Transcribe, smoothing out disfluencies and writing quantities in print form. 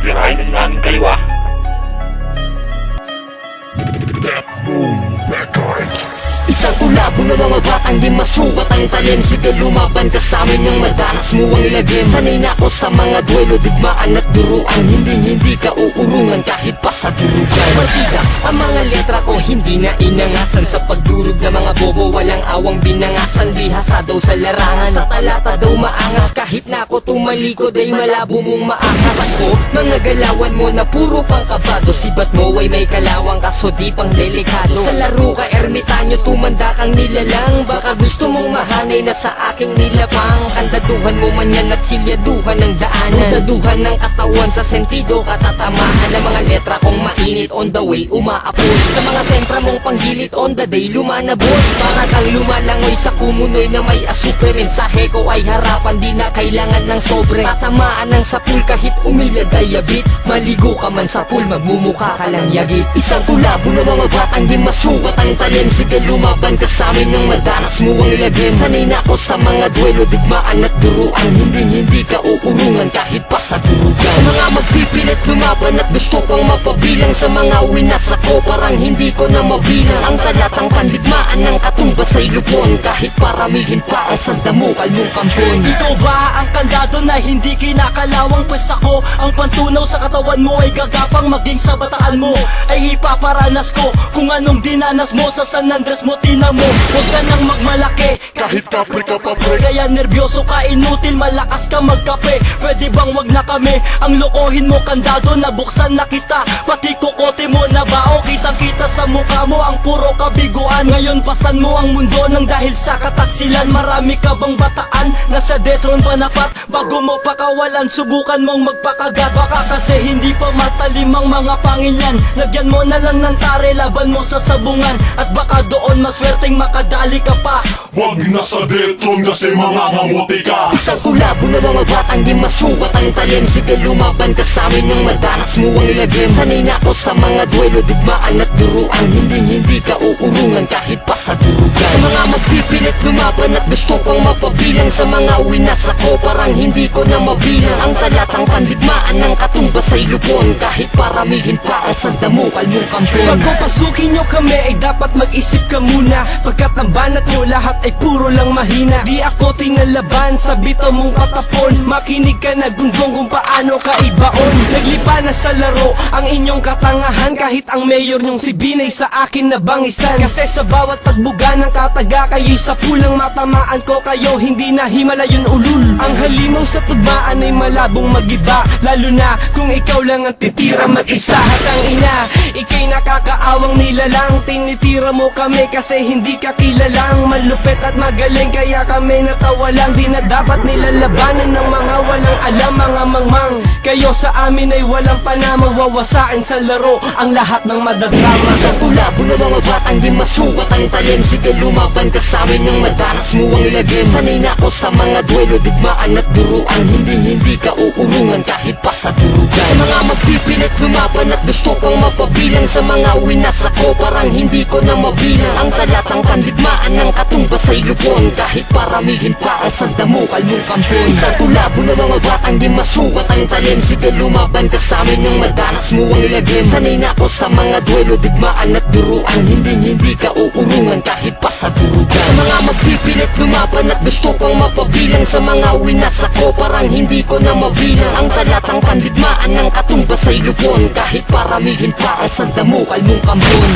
Sisirain na namin kayo Isang kulabo ng mga batang di masukat ang talim. Sige lumaban ka sa amin nang madanas mo ang lagim. Sanay na ako sa mga duelo, digmaan at duruan. Hindi ka uurungan kahit pa sa durugan. Matida ang mga letra ko, hindi na inangasan. Sa pagdurog ng mga bobo, walang awang binangasan. Bihasa daw sa larangan, sa talata daw maangas. Kahit na ako tumalikod ay malabo mong maasas ko. Mga galawan mo na puro pang kabado. Sibat mo ay may kalawang kaso di pang delikado. Sa laro ka ermitanyo, tumanda kang nilalang. Baka gusto mong mahanay na sa aking nilapang. Kandaduhan mo man yan at silyaduhan ng daanan. Daduhan ng katawan sa sentido katatamaan. Ang mga letra kong mainit on the way umaapoy. Sa mga sempra mong panggilid on the day lumanaboy. Para kang lumalangoy sa kumunoy na may asupre. Mensahe ko ay harapan, di na kailangan ng sobre. Tatamaan ng sapul kahit umilad ay abit. Maligo ka man sa pool, magmumukha ka lang yagit. Isang kulabo ng mga batang di masukat ang talim. Sige lumaban ka sa amin nang madanas mo ang lagim. Sanay na ako sa mga duelo, digmaan at duruan. Hindi ka uurungan kahit pa sa durugan. Sa mga magpipilit lumaban at gusto pang mapabilang. Sa mga winas ako parang hindi ko na mabilang. Ang talatang pandigmaan ng katumbas ay lupon. Kahit paramihin pa ang sandamukal mong kampon. Ikaw ba ang kandado na hindi kinakalawang? Pwes ako ang pantunaw sa katawan mo ay gagapang. Maging sa bataan mo ay ipaparanas ko kung anong dinanas mo sa San Andres mo, tina mo. Huwag ka nang magmalaki kahit kapre ka pa pre. Kaya nervyoso ka, inutil, malakas ka magkape. Pwede bang wag na kami ang lokohin mo kandado? Nabuksan na kita, pati kokote mo na bao. Kitang kita sa mukha mo ang puro kabiguan. Ngayon pasan mo ang mundo nang dahil sa kataksilan. Marami ka bang bataan nasa detron panapat? Bago mo pakawalan, subukan mong magpakagat. Baka kasi hindi pa matalim ang mga pangilyan. Lagyan mo na lang ng tare, laban mo sa sabungan. At baka doon maswerteng makadali ka pa. Wag na sa detron kasi mangangamuti ka. Isang kulabo ng mga batang di masukat ang talim. Sige lumaban ka sa amin nang madanas mo ang lagim. Sanay na ako sa mga duelo, digmaan at duruan. Hindi ka uurungan kahit pa sa durugan. Sa mga magpipilit lumaban at gusto pang mapabilang. Sa mga winas ako parang hindi ko na mabilang. Ang talatang pandigmaan ng katumbas ay lupon. Kahit paramihin pa ang sandamukal mong kampon. Bago pasukin nyo kami ay dapat mag-isip ka muna. Pagkat ang banat nyo lahat ay puro lang mahina. Di ako tinalaban sa bitaw mong katapon. Makinig ka na gunggong kung paano ka ibaon. Naglipa na sa laro ang inyong katangahan. Kahit ang mayor nyong si Binay sa akin na bangisan. Kasi sa bawat pagbuga ng kataga kayo'y sa pulang matamaan ko kayo. Hindi na himala yun ulul. Ang halimaw sa tugmaan ay malabong magiba. Lalo na kung ikaw lang ang titira mag-isa. At ang ina, ikay nakakaawang nilalang. Tinitira mo kami kasi hindi ka kilalang. Malupit at magaling kaya kami natawa lang. Di na dapat nilalabanan ng mga walang alam. Mga mangmang, kayo sa amin ay walang panama. Wawasain sa laro ang lahat ng madadrama. Sa kulabo ng mga batang di masukat ang talim. Sige lumaban ka sa amin nang madanas mo ang lagim. Sanay na ako sa mga duelo, digmaan at duruan. Hindi ka uurungan kahit pa sa durugan. Sa mga magpipilit lumaban at gusto pang mapabilang. Sa mga winas ako parang hindi ko na mabilang. Ang talatang pandigmaan ng katumbas ay lupon. Kahit paramihin pa ang sandamukal mong kampon. Isang kulabo ng mga batang di masukat ang talim. Sige lumaban ka sa amin nang madanas mo ang lagim. Sanay na ako sa mga duelo, digmaan at duruan. Hindi ka uurungan kahit pa sa durugan. Sa mga magpipilit lumaban at gusto pang mapabilang. Sa mga winas ako parang hindi ko na mabilang. Ang talatang pandigmaan ng katumbas ay lupon. Kahit paramihin pa ang sandamukal mong kampon.